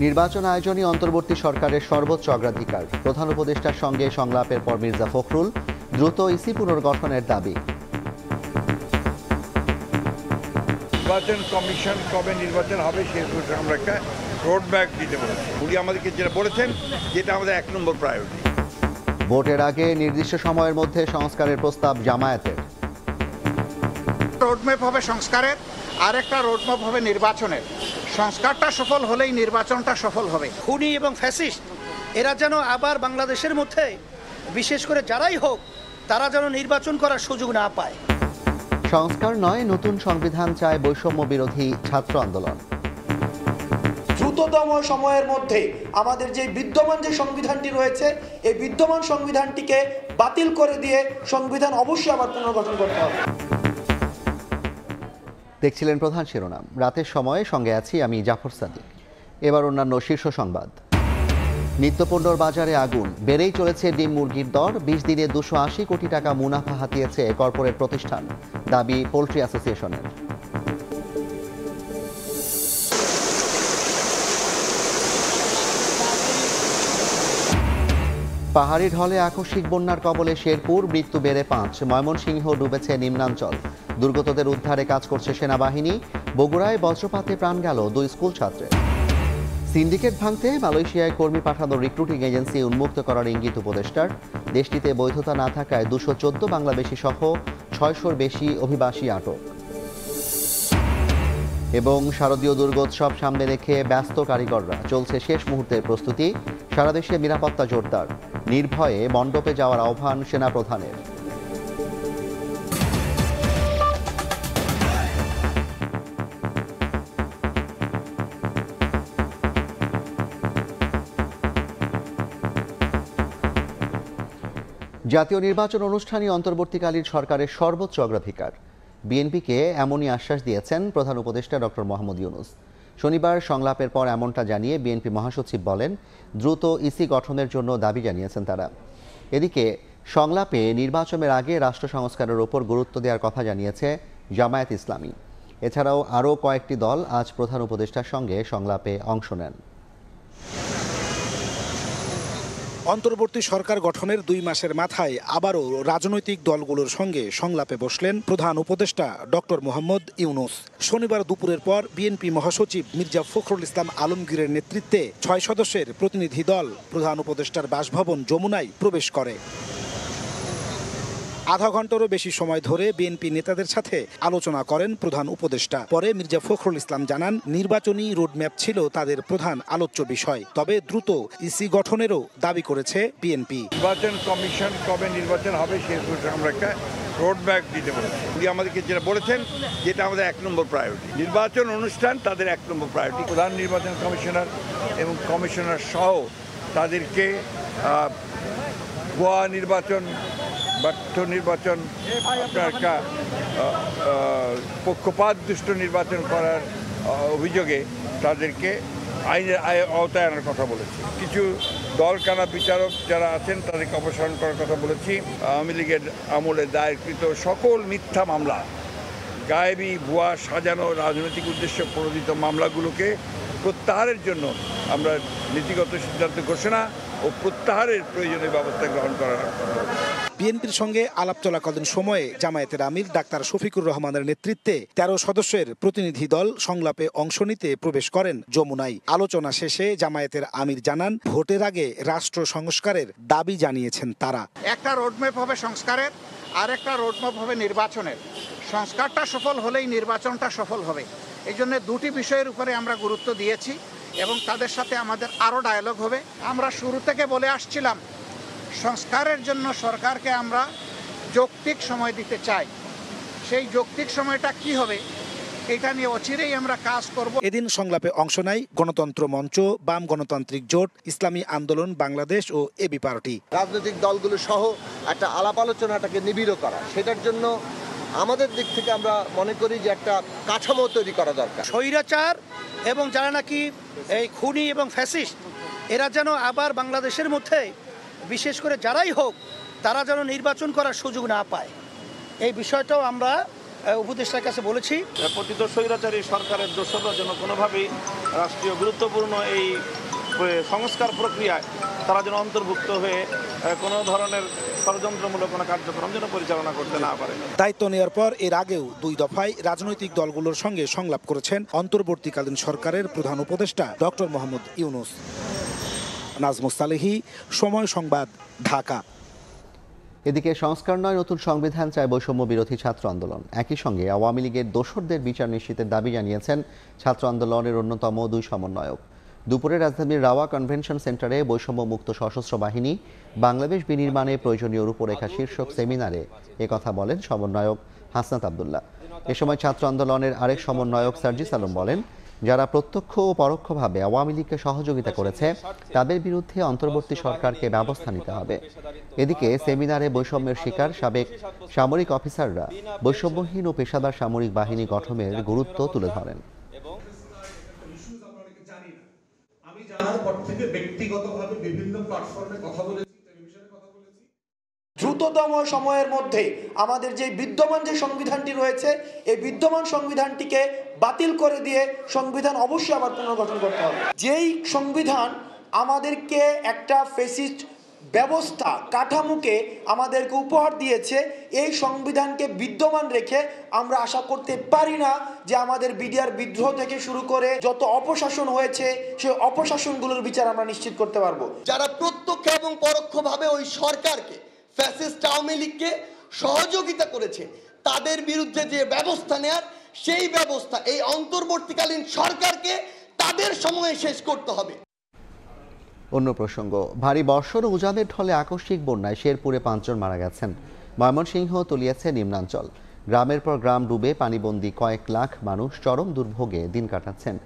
নির্বাচন আয়োজনই অন্তর্বর্তী সরকারের সর্বোচ্চ অগ্রাধিকার। প্রধান উপদেষ্টার সঙ্গে সংলাপের পর মির্জা ফখরুল দ্রুত ইসি পুনর্গঠনের দাবি। নির্বাচন কমিশন কবে নির্বাচন হবে সেই আমরা একটা রোড ম্যাপ দিতে বলেছি। উনি আমাদেরকে যেটা বলেছেন যেটা আমাদের 1 নম্বর প্রায়োরিটি। ভোটের আগে নির্দিষ্ট সময়ের মধ্যে সংস্কারের প্রস্তাব জামায়াতের। রোডম্যাপ হবে সংস্কারের, আর একটা রোডম্যাপ হবে নির্বাচনের। সংস্কারটা সফল হলেই নির্বাচনটা সফল হবে। খুনি এবং ফ্যাসিস্ট এরা যেন আবার বাংলাদেশের মধ্যে, বিশেষ করে যারাই হোক, তারা যেন নির্বাচন করার সুযোগ না পায়। সংস্কার নয়, নতুন সংবিধান চায় বৈষম্য বিরোধী ছাত্র আন্দোলন। দ্রুততম সময়ের মধ্যে আমাদের যে বিদ্যমান যে সংবিধানটি রয়েছে, এই বিদ্যমান সংবিধানটিকে বাতিল করে দিয়ে সংবিধান অবশ্যই আবার পুনর্গঠন করতে হবে। দেখছিলেন প্রধান শিরোনাম। রাতের সময়ে সঙ্গে আছি আমি জাফর সাদিক। এবার অন্যান্য শীর্ষ সংবাদ। নিত্যপণ্যর বাজারে আগুন, বেড়েই চলেছে ডিম মুরগির দর। 20 দিনে 280 কোটি টাকা মুনাফা হাতিয়েছে কর্পোরেট প্রতিষ্ঠান, দাবি পোল্ট্রি অ্যাসোসিয়েশনের। পাহাড়ি ঢলে আকস্মিক বন্যার কবলে শেরপুর, মৃত্যু বেড়ে 5। ময়মনসিংহ ডুবেছে নিম্নাঞ্চল, দুর্গতদের উদ্ধারে কাজ করছে সেনাবাহিনী। বগুড়ায় বজ্রপাতে প্রাণ গেল 2 স্কুল ছাত্রের। সিন্ডিকেট ভাঙতে মালয়েশিয়ায় কর্মী পাঠানোর রিক্রুটিং এজেন্সি উন্মুক্ত করার ইঙ্গিত উপদেষ্টার। দেশটিতে বৈধতা না থাকায় 214 বাংলাদেশি সহ 600-র বেশি অভিবাসী আটক। এবং শারদীয় দুর্গোৎসব সামনে রেখে ব্যস্ত কারিগররা, চলছে শেষ মুহূর্তের প্রস্তুতি। সারা দেশে নিরাপত্তা জোরদার, নির্ভয়ে মণ্ডপে যাওয়ার আহ্বান সেনাপ্রধানের। জাতীয় নির্বাচন অনুষ্ঠানই অন্তর্বর্তীকালীন সরকারের সর্বোচ্চ অগ্রাধিকার। বিএনপিকে এমনই আশ্বাস দিয়েছেন প্রধান উপদেষ্টা ডক্টর মোহাম্মদ ইউনূস। শনিবার সংলাপের পর এমনটা জানিয়ে বিএনপি মহাসচিব বলেন, দ্রুত ইসি গঠনের জন্য দাবি জানিয়েছেন তারা। এদিকে সংলাপে নির্বাচনের আগে রাষ্ট্র সংস্কারের ওপর গুরুত্ব দেওয়ার কথা জানিয়েছে জামায়াত ইসলামী। এছাড়াও আরও কয়েকটি দল আজ প্রধান উপদেষ্টার সঙ্গে সংলাপে অংশ নেন। অন্তর্বর্তী সরকার গঠনের 2 মাসের মাথায় আবারও রাজনৈতিক দলগুলোর সঙ্গে সংলাপে বসলেন প্রধান উপদেষ্টা ডক্টর মোহাম্মদ ইউনূস। শনিবার দুপুরের পর বিএনপি মহাসচিব মির্জা ফখরুল ইসলাম আলমগীরের নেতৃত্বে 6 সদস্যের প্রতিনিধি দল প্রধান উপদেষ্টার বাসভবন যমুনায় প্রবেশ করে। আধা ঘন্টারও বেশি সময় ধরে বিএনপি নেতাদের সাথে আলোচনা করেন প্রধান উপদেষ্টা। পরে মির্জা ফখরুল ইসলাম জানান, নির্বাচনী রোডম্যাপ ছিল তাদের প্রধান আলোচ্য বিষয়, তবে দ্রুত ইসি গঠনেরও দাবি করেছে বিএনপি। নির্বাচন কমিশন কবে নির্বাচন হবে সেই আমরা একটা রোড ম্যাপ দিতে বলেছি। উনি আমাদেরকে যেটা বলেছেন যেটা আমাদের 1 নম্বর প্রায়োরিটি। নির্বাচন অনুষ্ঠান তাদের 1 নম্বর প্রায়োরিটি। প্রধান নির্বাচন কমিশনার এবং কমিশনার সহ তাদেরকে ভুয়া নির্বাচন, ব্যর্থ নির্বাচন, আপনার একটা পক্ষপাত দুষ্ট নির্বাচন করার অভিযোগে তাদেরকে আইনের আওতায় আনার কথা বলেছি। কিছু দলকানা বিচারক যারা আছেন তাদেরকে অপসারণ করার কথা বলেছি। আওয়ামী লীগের আমলে দায়েরকৃত সকল মিথ্যা মামলা, গায়েবী, ভুয়া, সাজানো, রাজনৈতিক উদ্দেশ্যে প্রণোদিত মামলাগুলোকে প্রত্যাহারের জন্য আমরা নীতিগত সিদ্ধান্ত ঘোষণা ও প্রত্যাহারের প্রয়োজনীয় ব্যবস্থা গ্রহণ করার। বিএনপির সঙ্গে আলাপ চলাকালীন সময়ে জামায়াতের আমির ডাক্তার শফিকুর রহমানের নেতৃত্বে 13 সদস্যের প্রতিনিধি দল সংলাপে অংশ নিতে প্রবেশ করেন যমুনায়। আলোচনা শেষে জামায়াতের আমির জানান, ভোটের আগে রাষ্ট্র সংস্কারের দাবি জানিয়েছেন তারা। একটা রোডম্যাপ হবে সংস্কারের, আর একটা রোডম্যাপ হবে নির্বাচনের। সংস্কারটা সফল হলেই নির্বাচনটা সফল হবে। এই জন্য 2টি বিষয়ের উপরে আমরা গুরুত্ব দিয়েছি এবং তাদের সাথে আমাদের আরও ডায়ালগ হবে। আমরা শুরু থেকে বলে আসছিলাম, সংস্কারের জন্য সরকারকে আমরা যৌক্তিক সময় দিতে চাই। সেই যৌক্তিক সময়টা কি হবে এটা নিয়ে অচিরেই আমরা কাজ করব। এদিন সংলাপে অংশ নেয় গণতন্ত্র মঞ্চ, বাম গণতান্ত্রিক জোট, ইসলামী আন্দোলন বাংলাদেশ ও এবি পার্টি। রাজনৈতিক দলগুলো সহ একটা আলাপ আলোচনাটাকে নিবিড় করা, সেটার জন্য আমাদের দিক থেকে আমরা মনে করি যে একটা কাঠামো তৈরি করা দরকার। স্বৈরাচার এবং যারা নাকি এই খুনি এবং ফ্যাসিস্ট এরা যেন আবার বাংলাদেশের মধ্যে, বিশেষ করে যারাই হোক, তারা যেন নির্বাচন করার সুযোগ না পায়। এই বিষয়টাও আমরা উপদেষ্টার কাছে বলেছি। পতিত স্বৈরাচারী সরকারের দোসররা যেন কোনোভাবেই রাষ্ট্রীয় গুরুত্বপূর্ণ এই সংস্কার প্রক্রিয়ায় তারা যেন অন্তর্ভুক্ত হয়ে কোনো ধরনের ষড়যন্ত্রমূলক কোনো কার্যক্রম যেন পরিচালনা করতে না পারে। দায়িত্ব নেওয়ার পর এর আগেও 2 দফায় রাজনৈতিক দলগুলোর সঙ্গে সংলাপ করেছেন অন্তর্বর্তীকালীন সরকারের প্রধান উপদেষ্টা ডক্টর মোহাম্মদ ইউনূস। নাজমুস সালেহী, সময় সংবাদ, ঢাকা। এদিকে সংস্কার নয়, নতুন সংবিধান চায় বৈষম্য বিরোধী ছাত্র আন্দোলন। একই সঙ্গে আওয়ামী লীগের দোসরদের বিচার নিশ্চিতের দাবি জানিয়েছেন ছাত্র আন্দোলনের অন্যতম 2 সমন্বয়ক। দুপুরে রাজধানীর রাওয়া কনভেনশন সেন্টারে বৈষম্য মুক্ত সশস্ত্র বাহিনী বাংলাদেশ বিনির্মাণে প্রয়োজনীয় রূপরেখা শীর্ষক সেমিনারে একথা বলেন সমন্বয়ক হাসনাত আব্দুল্লাহ। এ সময় ছাত্র আন্দোলনের আরেক সমন্বয়ক সার্জিস আলম বলেন, যারা প্রত্যক্ষ ও পরোক্ষভাবে আওয়ামী লীগকে সহযোগিতা করেছে তাদের বিরুদ্ধে অন্তর্বর্তী সরকারকে ব্যবস্থা নিতে হবে। এদিকে সেমিনারে বৈষম্যের শিকার সাবেক সামরিক অফিসাররা বৈষম্যহীন ও পেশাদার সামরিক বাহিনী গঠনের গুরুত্ব তুলে ধরেন। দ্রুততম সময়ের মধ্যে আমাদের যে বিদ্যমান যে সংবিধানটি রয়েছে এই বিদ্যমান সংবিধানটিকে বাতিল করে দিয়ে সংবিধান অবশ্যই আবার পুনর্গঠন করতে হবে। যেই সংবিধান আমাদেরকে একটা ফ্যাসিস্ট ব্যবস্থা কাঠামোকে আমাদেরকে উপহার দিয়েছে, এই সংবিধানকে বিদ্যমান রেখে আমরা আশা করতে পারি না যে আমাদের বিডিআর বিদ্রোহ থেকে শুরু করে যত অপশাসন হয়েছে সেই অপশাসনগুলোর বিচার আমরা নিশ্চিত করতে পারবো। যারা প্রত্যক্ষ এবং পরোক্ষভাবে ওই সরকারকে ফ্যাসিস্ট আওয়ামী লীগকে সহযোগিতা করেছে তাদের বিরুদ্ধে যে ব্যবস্থা নেয়ার সেই ব্যবস্থা এই অন্তর্বর্তীকালীন সরকারকে তাদের সময়ে শেষ করতে হবে। অন্য প্রসঙ্গ, ভারী বর্ষণ ও উজানের ঢলে আকস্মিক বন্যায় শেরপুরে 5 জন মারা গেছেন। ময়মনসিংহ তলিয়েছে নিম্নাঞ্চল। গ্রামের পর গ্রাম ডুবে পানিবন্দী কয়েক লাখ মানুষ চরম দুর্ভোগে দিন কাটাচ্ছেন।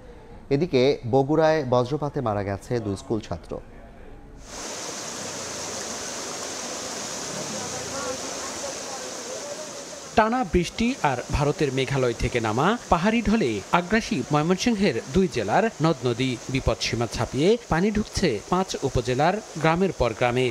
এদিকে বগুড়ায় বজ্রপাতে মারা গেছে 2 স্কুল ছাত্র। টানা বৃষ্টি আর ভারতের মেঘালয় থেকে নামা পাহাড়ি ঢলে আগ্রাসী ময়মনসিংহের 2 জেলার নদ নদী বিপদসীমা ছাপিয়ে পানি ঢুকছে 5 উপজেলার গ্রামের পর গ্রামে।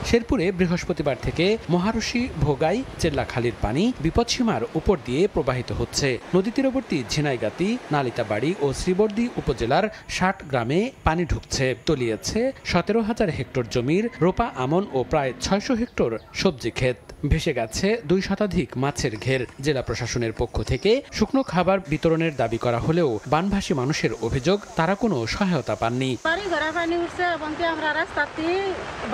শেরপুরে বৃহস্পতিবার থেকে মহারশী, ভোগাই, চেল্লাখালীর পানি বিপদসীমার উপর দিয়ে প্রবাহিত হচ্ছে। নদী তীরবর্তী ঝিনাইগাতি, নালিতাবাড়ি ও শ্রীবর্দী উপজেলার 60 গ্রামে পানি ঢুকছে। তলিয়েছে 17,000 হেক্টর জমির রোপা আমন ও প্রায় 600 হেক্টর সবজি ক্ষেত। ভেসে গেছে 2 শতাধিক মাছের ঘের। জেলা প্রশাসনের পক্ষ থেকে শুকনো খাবার বিতরণের দাবি করা হলেও বানভাসী মানুষের অভিযোগ তারা কোনো সহায়তা পাননি। বাড়ি ঘর পানি উঠছে এবং আমরা রাস্তাতে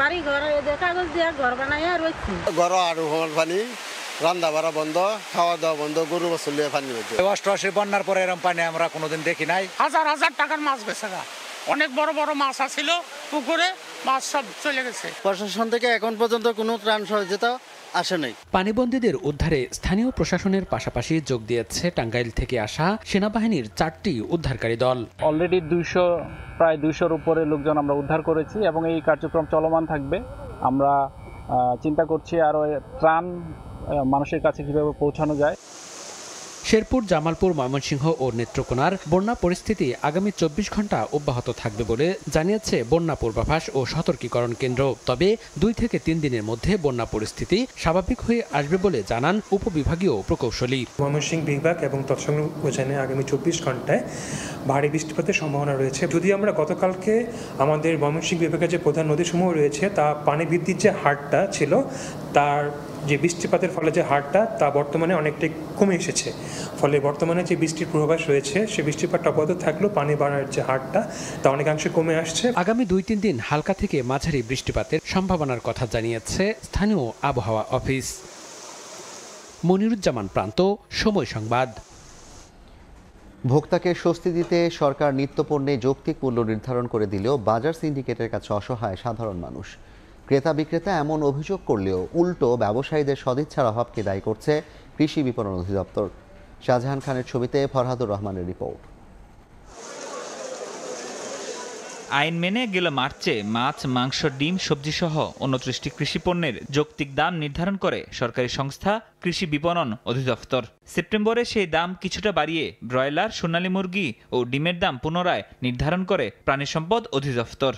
বাড়ি ঘর কাগজ দিয়ে ঘর বানাইয়া রয়েছি। ঘর আর পানি, রান্না বাড়া বন্ধ, খাওয়া দাওয়া বন্ধ, গরু বাছুর পানি হচ্ছে। অষ্টআশি বন্যার পরে এরকম পানি আমরা কোনোদিন দেখি নাই। হাজার হাজার টাকার মাছ বেচে গা, অনেক বড় বড় মাছ আছিল পুকুরে, মাছ সব চলে গেছে। প্রশাসন থেকে এখন পর্যন্ত কোনো ত্রাণ সহযোগিতা আসে নাই। পানিবন্দীদের উদ্ধারে স্থানীয় প্রশাসনের পাশাপাশি যোগ দিয়েছে টাঙ্গাইল থেকে আসা সেনাবাহিনীর 4টি উদ্ধারকারী দল। অলরেডি প্রায় 200-র উপরে লোকজন আমরা উদ্ধার করেছি এবং এই কার্যক্রম চলমান থাকবে। আমরা চিন্তা করছি আরও ত্রাণ মানুষের কাছে কিভাবে পৌঁছানো যায়। শেরপুর, জামালপুর, ময়মনসিংহ ও নেত্রকোনার বন্যা পরিস্থিতি আগামী 24 ঘন্টা অব্যাহত থাকবে বলে জানিয়েছে বন্যা পূর্বাভাস ও সতর্কীকরণ কেন্দ্র। তবে 2 থেকে 3 দিনের মধ্যে বন্যা পরিস্থিতি স্বাভাবিক হয়ে আসবে বলে জানান উপবিভাগীয় প্রকৌশলী। ময়মনসিংহ বিভাগ এবং তৎসংলগ্ন উপজেলায় আগামী 24 ঘন্টায় ভারী বৃষ্টিপাতের সম্ভাবনা রয়েছে। যদি আমরা গতকালকে আমাদের ময়মনসিংহ বিভাগের যে প্রধান নদীসমূহ রয়েছে তা পানি বৃদ্ধির যে হারটা ছিল তার যে বৃষ্টিপাতের ফলে যে হারটা তা বর্তমানে অনেকটাই কমে এসেছে। ফলে বর্তমানে যে বৃষ্টির পূর্বাভাস রয়েছে সে বৃষ্টিপাতটা অব্যাহত থাকলেও পানি বাড়ার যে হারটা তা অনেকাংশে কমে আসছে। আগামী 2-3 দিন হালকা থেকে মাঝারি বৃষ্টিপাতের সম্ভাবনার কথা জানিয়েছে স্থানীয় আবহাওয়া অফিস। মনিরুজ্জামান প্রান্ত, সময় সংবাদ। ভোক্তাকে স্বস্তি দিতে সরকার নিত্যপণ্যে যৌক্তিক মূল্য নির্ধারণ করে দিলেও বাজার সিন্ডিকেটের কাছে অসহায় সাধারণ মানুষ। ক্রেতা বিক্রেতা এমন অভিযোগ করলেও উল্টো ব্যবসায়ীদের সদিচ্ছার অভাবকে দায়ী করছে কৃষি বিপণন অধিদপ্তর। শাহজাহান খানের ছবিতে ফরহাদুর রহমানের রিপোর্ট। আইন মেনে গেল মার্চে মাছ, মাংস, ডিম, সবজি সহ 29টি কৃষি পণ্যের যৌক্তিক দাম নির্ধারণ করে সরকারি সংস্থা কৃষি বিপণন অধিদপ্তর। সেপ্টেম্বরে সেই দাম কিছুটা বাড়িয়ে ব্রয়লার, সোনালী মুরগি ও ডিমের দাম পুনরায় নির্ধারণ করে প্রাণী সম্পদ অধিদপ্তর।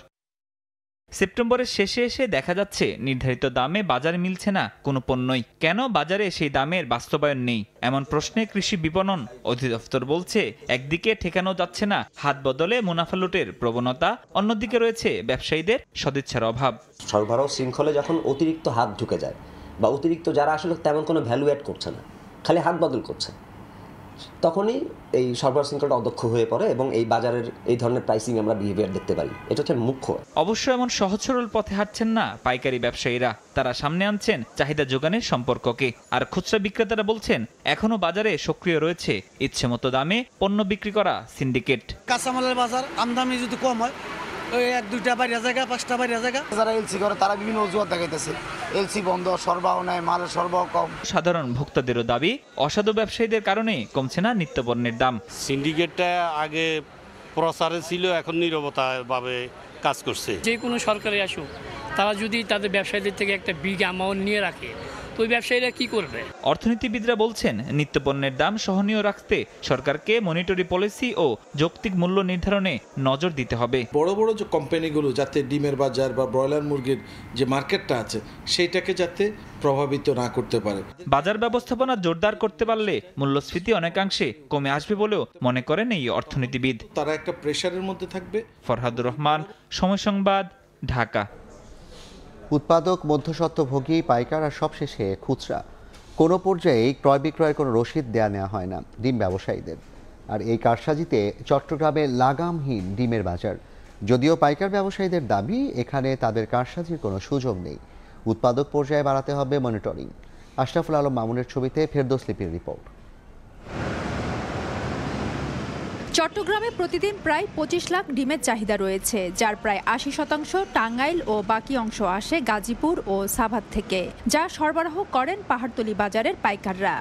সেপ্টেম্বরের শেষে এসে দেখা যাচ্ছে নির্ধারিত দামে বাজারে মিলছে না কোনো পণ্যই। কেন বাজারে সেই দামের বাস্তবায়ন নেই এমন প্রশ্নে কৃষি বিপণন অধিদপ্তর বলছে, একদিকে ঠেকানো যাচ্ছে না হাত বদলে মুনাফা লুটের প্রবণতা, অন্যদিকে রয়েছে ব্যবসায়ীদের সদিচ্ছার অভাব। সরবরাহ শৃঙ্খলে যখন অতিরিক্ত হাত ঢুকে যায় বা অতিরিক্ত যারা আসলে তেমন কোনো ভ্যালু অ্যাড করছে না, খালি হাত বদল করছে, তখনই এই সরবরাহ শৃঙ্খলটা অদক্ষ হয়ে পড়ে এবং এই বাজারের এই ধরনের প্রাইসিং আমরা বিহেভিয়ার দেখতে পারি। এটা হচ্ছে মুখ্য। অবশ্য এমন সহজ সরল পথে হাঁটছেন না পাইকারি ব্যবসায়ীরা। তারা সামনে আনছেন চাহিদা যোগানের সম্পর্ককে। আর খুচরা বিক্রেতারা বলছেন, এখনো বাজারে সক্রিয় রয়েছে ইচ্ছেমতো দামে পণ্য বিক্রি করা সিন্ডিকেট। কাঁচামালের বাজার আমদানি যদি কম হয়, ওই 1-2টা বাইরে জায়গা, 5টা বাইরে জায়গা, যারা এলসি করে তারা বিভিন্ন অজুহাত দেখাইতেছে, এলসি বন্ধ, সরবরাহ নাই, মালের সরবরাহ কম। সাধারণ ভোক্তাদেরও দাবি, অসাধু ব্যবসায়ীদের কারণে কমছে না নিত্যপণ্যের দাম। সিন্ডিকেটটা আগে প্রচারে ছিল, এখন নীরবতাভাবে কাজ করছে। যে কোনো সরকারে আসুক, তারা যদি তাদের ব্যবসায়ীদের থেকে একটা বিগ অ্যামাউন্ট নিয়ে রাখে, তো ওই ব্যবসায়ীরা কি করবে? অর্থনীতিবিদরা বলছেন, নিত্যপণ্যের দাম সহনীয় রাখতে সরকারকে মনিটরি পলিসি ও যৌক্তিক মূল্য নির্ধারণে নজর দিতে হবে। বড় বড় যে কোম্পানিগুলো যাতে ডিমের বাজার বা ব্রয়লার মুরগির যে মার্কেটটা আছে সেইটাকে যাতে প্রভাবিত না করতে পারে। বাজার ব্যবস্থাপনা জোরদার করতে পারলে মূল্যস্ফীতি অনেকাংশে কমে আসবে বলেও মনে করেন এই অর্থনীতিবিদ। তারা একটা প্রেসারের মধ্যে থাকবে। ফরহাদুর রহমান, সময় সংবাদ, ঢাকা। উৎপাদক, মধ্যস্বত্বভোগী, পাইকার আর সবশেষে খুচরা, কোনো পর্যায়েই ক্রয় বিক্রয়ের কোনো রসিদ দেয়া নেওয়া হয় না ডিম ব্যবসায়ীদের। আর এই কারসাজিতে চট্টগ্রামে লাগামহীন ডিমের বাজার। যদিও পাইকার ব্যবসায়ীদের দাবি, এখানে তাদের কারসাজির কোনো সুযোগ নেই। উৎপাদক পর্যায়ে বাড়াতে হবে মনিটরিং। আশরাফুল আলম মামুনের ছবিতে ফেরদৌস লিপির রিপোর্ট। চট্টগ্রামে প্রতিদিন প্রায় 25 লাখ ডিমের চাহিদা রয়েছে, যার প্রায় 80% টাঙ্গাইল ও বাকি অংশ আসে গাজীপুর ও সাভার থেকে, যা সরবরাহ করেন পাহাড়তলী বাজারের পাইকাররা।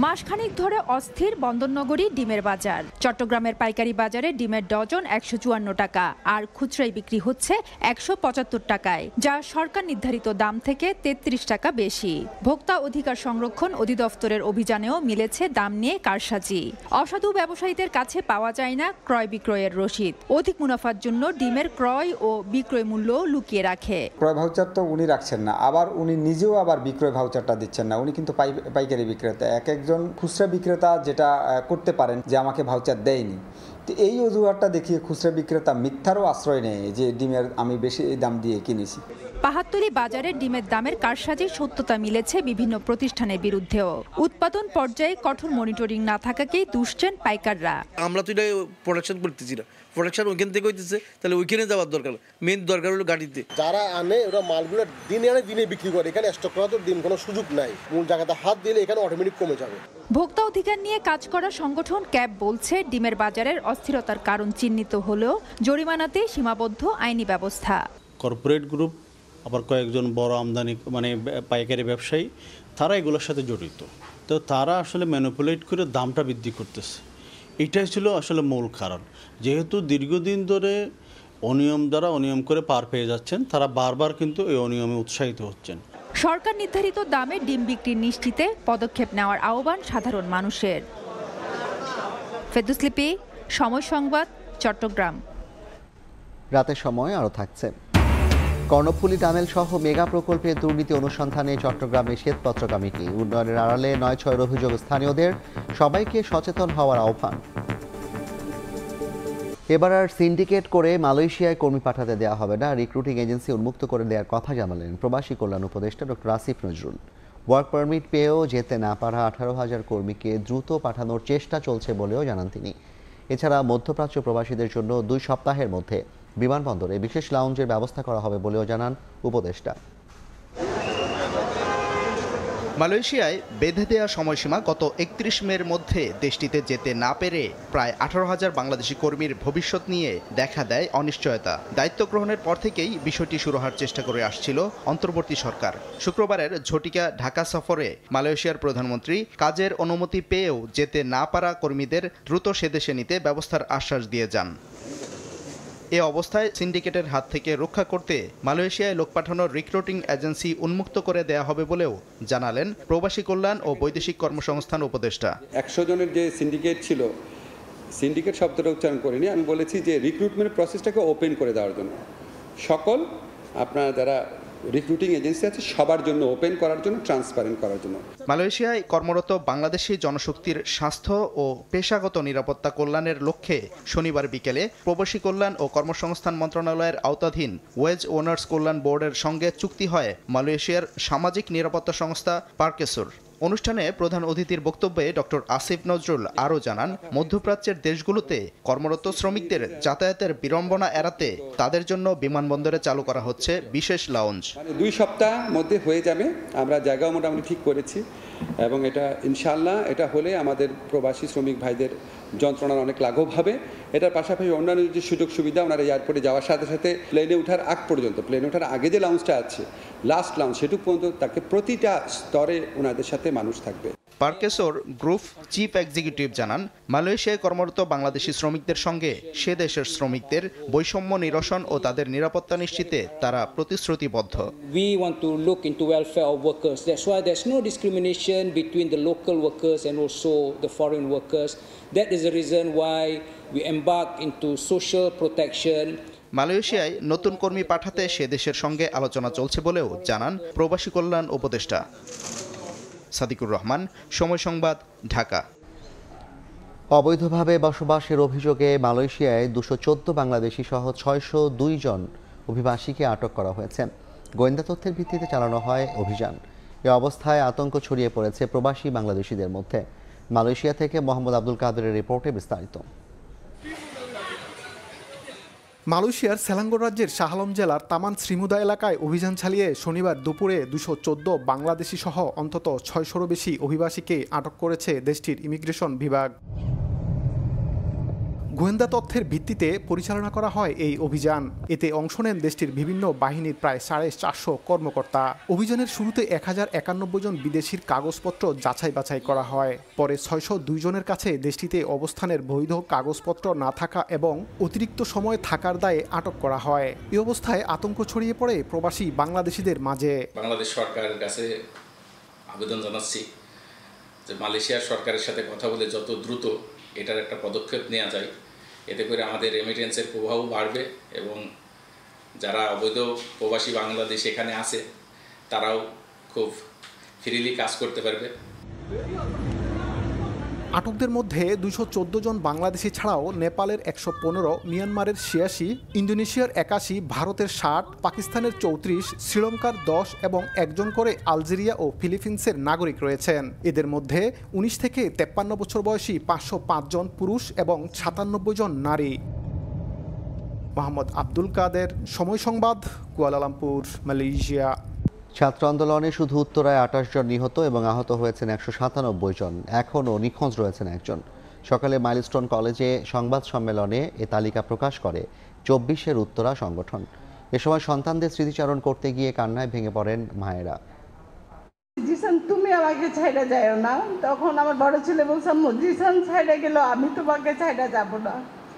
মাসখানেক ধরে অস্থির বন্দরনগরী ডিমের বাজার। চট্টগ্রামের পাইকারি বাজারে ডিমের ডজন 154 টাকা আর খুচরায় বিক্রি হচ্ছে 175 টাকায়, যা সরকার নির্ধারিত দাম থেকে 33 টাকা বেশি। ভোক্তা অধিকার সংরক্ষণ অধিদপ্তরের অভিযানেও মিলেছে দাম নিয়ে কারসাজি। অসাধু ব্যবসায়ীদের কাছে পাওয়া যায় না ক্রয় বিক্রয়ের রসিদ। অধিক মুনাফার জন্য ডিমের ক্রয় ও বিক্রয় মূল্য লুকিয়ে রাখে। ক্রয় ভাউচার তো উনি রাখছেন না, আবার উনি নিজেও আবার বিক্রয় ভাউচারটা দিচ্ছেন না। উনি কিন্তু পাইকারি বিক্রেতা। একজন খুচরা বিক্রেতা যেটা করতে পারেন যে আমাকে ভাউচার দেয়নি, তো এই অজুহাতটা দেখিয়ে খুচরা বিক্রেতা মিথ্যারও আশ্রয় নেয় যে ডিমের আমি বেশি দাম দিয়ে কিনেছি। পাহাড়তলী বাজারে ডিমের দামের কারসাজির সত্যতা মিলেছে বিভিন্ন প্রতিষ্ঠানের বিরুদ্ধেও। উৎপাদন পর্যায়ে কঠোর মনিটরিং না থাকাকেই দুষছেন পাইকাররা। আমরা তো এটা প্রোডাকশন করতেছি না, প্রোডাকশন ওইখান থেকে হইতেছে, তাহলে ওইখানে যাওয়ার দরকার। মেন দরকার হলো গাড়িতে। যারা আনে ওরা মালগুলো দিনে আনে দিনে বিক্রি করে, এখানে স্টক করা তো দিন কোনো সুযোগ নাই। মূল জায়গাতে হাত দিলে এখানে অটোমেটিক কমে যাবে। ভোক্তা অধিকার নিয়ে কাজ করা সংগঠন ক্যাব বলছে, ডিমের বাজারের অস্থিরতার কারণ চিহ্নিত হলেও জরিমানাতে সীমাবদ্ধ আইনি ব্যবস্থা। কর্পোরেট গ্রুপ, আবার কয়েকজন বড় আমদানি পাইকারি ব্যবসায়ী, তারা এগুলোর সাথে জড়িত। তো তারা আসলে ম্যানিপুলেট করে দামটা বৃদ্ধি করতেছে। এটাই ছিল আসলে মূল কারণ। যেহেতু দীর্ঘদিন ধরে অনিয়ম করে পার পেয়ে যাচ্ছেন, তারা বারবার কিন্তু এই অনিয়মে উৎসাহিত হচ্ছেন। সরকার নির্ধারিত দামে ডিম বিক্রি নিশ্চিতে পদক্ষেপ নেওয়ার আহ্বান সাধারণ মানুষের। ফেরদৌস লিপি, সময় সংবাদ, চট্টগ্রাম। রাতের সময় আরও থাকছে। কর্ণফুলী টানেল সহ মেগা প্রকল্পের দুর্নীতি অনুসন্ধানে চট্টগ্রামে শ্বেতপত্র কমিটি। উন্নয়নের আড়ালে ৯-৬ অভিযোগ স্থানীয়দের, সবাইকে সচেতন হওয়ার আহ্বান। এবার আর সিন্ডিকেট করে মালয়েশিয়ায় কর্মী পাঠাতে দেওয়া হবে না, রিক্রুটিং এজেন্সি উন্মুক্ত করে দেওয়ার কথা জানালেন প্রবাসী কল্যাণ উপদেষ্টা doctor Asif Nazrul. Work permit পেয়েও যেতে না পারা 18,000 কর্মীকে দ্রুত পাঠানোর চেষ্টা চলছে বলেও জানান তিনি। এছাড়া মধ্যপ্রাচ্য প্রবাসীদের জন্য 2 সপ্তাহের মধ্যে বিমানবন্দরে বিশেষ লাউঞ্জের ব্যবস্থা করা হবে বলেও জানান উপদেষ্টা। মালয়েশিয়ায় বেঁধে দেওয়া সময়সীমা গত 31 মের মধ্যে দেশটিতে যেতে না পেরে প্রায় 18,000 বাংলাদেশি কর্মীর ভবিষ্যৎ নিয়ে দেখা দেয় অনিশ্চয়তা। দায়িত্ব গ্রহণের পর থেকেই বিষয়টি শুরু হওয়ার চেষ্টা করে আসছিল অন্তর্বর্তী সরকার। শুক্রবারের ঝটিকা ঢাকা সফরে মালয়েশিয়ার প্রধানমন্ত্রী কাজের অনুমতি পেয়েও যেতে না পারা কর্মীদের দ্রুত সেদেশে নিতে ব্যবস্থার আশ্বাস দিয়ে যান। এ অবস্থায় সিন্ডিকেটের হাত থেকে রক্ষা করতে মালয়েশিয়ায় লোক পাঠানোর রিক্রুটিং এজেন্সি উন্মুক্ত করে দেয়া হবে বলেও জানালেন প্রবাসী কল্যাণ ও বৈদেশিক কর্মসংস্থান উপদেষ্টা। 100 জনের যে সিন্ডিকেট ছিল, সিন্ডিকেট শব্দটা উচ্চারণ করিনি, আমি বলেছি যে রিক্রুটমেন্ট প্রসেসটাকে ওপেন করে দেওয়ার জন্য সকল আপনার যারা রিক্রুটিং এজেন্সি আছে সবার জন্য ওপেন করার জন্য, ট্রান্সপারেন্ট করার জন্য। মালয়েশিয়ায় কর্মরত বাংলাদেশি জনশক্তির স্বাস্থ্য ও পেশাগত নিরাপত্তা কল্যাণের লক্ষ্যে শনিবার বিকেলে প্রবাসী কল্যাণ ও কর্মসংস্থান মন্ত্রণালয়ের আওতাধীন ওয়েজ ওনার্স কল্যাণ বোর্ডের সঙ্গে চুক্তি হয় মালয়েশিয়ার সামাজিক নিরাপত্তা সংস্থা পার্কেসুর। অনুষ্ঠানে প্রধান অতিথির বক্তব্যে ডক্টর আসিফ নজরুল আরও জানান, মধ্যপ্রাচ্যের দেশগুলোতে কর্মরত শ্রমিকদের যাতায়াতের বিড়ম্বনা এড়াতে তাদের জন্য বিমানবন্দরে চালু করা হচ্ছে বিশেষ লাউঞ্জ। 2 সপ্তাহ মধ্যে হয়ে যাবে, আমরা জায়গাও মোটামুটি ঠিক করেছি এবং এটা ইনশাআল্লাহ এটা হলে আমাদের প্রবাসী শ্রমিক ভাইদের যন্ত্রণার অনেক লাঘব হবে। এটার পাশাপাশি অন্যান্য যে সুযোগ সুবিধা, ওনারা এয়ারপোর্টে যাওয়ার সাথে সাথে প্লেনে ওঠার আগ পর্যন্ত, প্লেনে ওঠার আগে যে লাউঞ্জটা আছে লাস্ট লাউঞ্জ, সেটুকু পর্যন্ত তাকে প্রতিটা স্তরে ওনাদের সাথে মানুষ থাকবে। পার্কেসোর গ্রুপ চিফ এক্সিকিউটিভ জানান, মালয়েশিয়ায় কর্মরত বাংলাদেশি শ্রমিকদের সঙ্গে সে দেশের শ্রমিকদের বৈষম্য নিরসন ও তাদের নিরাপত্তা নিশ্চিতে তারা প্রতিশ্রুতিবদ্ধ। We want to look into welfare of workers. That's why there's no discrimination between the local workers and also the foreign workers. That is the reason why we embark into social protection. মালয়েশিয়ায় নতুন কর্মী পাঠাতে সে দেশের সঙ্গে আলোচনা চলছে বলেও জানান প্রবাসী কল্যাণ উপদেষ্টা। সাদিকুর রহমান, সময় সংবাদ, ঢাকা। অবৈধভাবে বসবাসের অভিযোগে মালয়েশিয়ায় 214 বাংলাদেশি সহ 602 জন অভিবাসীকে আটক করা হয়েছে। গোয়েন্দা তথ্যের ভিত্তিতে চালানো হয় অভিযান। এ অবস্থায় আতঙ্ক ছড়িয়ে পড়েছে প্রবাসী বাংলাদেশিদের মধ্যে। মালয়েশিয়া থেকে মোহাম্মদ আব্দুল কাদেরের রিপোর্টে বিস্তারিত। মালয়েশিয়ার সেলাঙ্গোর রাজ্যের শাহ আলম জেলার তামান শ্রীমুদা এলাকায় অভিযান চালিয়ে শনিবার দুপুরে 214 বাংলাদেশি সহ অন্তত 600-র বেশি অভিবাসীকে আটক করেছে দেশটির ইমিগ্রেশন বিভাগ। গোয়েন্দা তথ্যের ভিত্তিতে পরিচালনা করা হয় এই অভিযান। এতে অংশ নেন দেশটির বিভিন্ন বাহিনীর প্রায় 450 কর্মকর্তা। অভিযানের শুরুতে 1091 জন বিদেশির কাগজপত্র যাচাই বাছাই করা হয়। পরে 602 জনের কাছে দেশটিতে অবস্থানের বৈধ কাগজপত্র না থাকা এবং অতিরিক্ত সময় থাকার দায়ে আটক করা হয়। এই অবস্থায় আতঙ্ক ছড়িয়ে পড়ে প্রবাসী বাংলাদেশিদের মাঝে। বাংলাদেশ সরকারের কাছে আবেদন জানাচ্ছি যে মালয়েশিয়ার সরকারের সাথে কথা বলে যত দ্রুত এটার একটা পদক্ষেপ নেওয়া যায়, এতে করে আমাদের রেমিটেন্সের প্রভাবও বাড়বে এবং যারা অবৈধ প্রবাসী বাংলাদেশ এখানে আছে তারাও খুব ফ্রিলি কাজ করতে পারবে। আটকদের মধ্যে 214 জন বাংলাদেশি ছাড়াও নেপালের 115, মিয়ানমারের 86, ইন্দোনেশিয়ার 81, ভারতের 60, পাকিস্তানের 34, শ্রীলঙ্কার 10 এবং একজন করে আলজেরিয়া ও ফিলিপিন্সের নাগরিক রয়েছেন। এদের মধ্যে 19 থেকে 53 বছর বয়সী 505 জন পুরুষ এবং 97 জন নারী। মোহাম্মদ আব্দুল কাদের, সময় সংবাদ, কুয়ালালামপুর, মালয়েশিয়া। ছাত্র আন্দোলনে শুধু উত্তরায় 28 জন নিহত এবং আহত হয়েছেন 197 জন। এখনও নিখোঁজ রয়েছেন একজন। সকালে মাইলস্টোন কলেজে সংবাদ সম্মেলনে এ তালিকা প্রকাশ করে 24-এর উত্তরা সংগঠন। এ সময় সন্তানদের স্মৃতিচারণ করতে গিয়ে কান্নায় ভেঙে পড়েন মায়েরা। জিসান, তুমি আমাকে ছাইড়া যাও না। তখন আমার বড় ছেলে বলছে, জিসান ছাইড়া গেল, আমি তোমাকে ছাইড়া যাব না।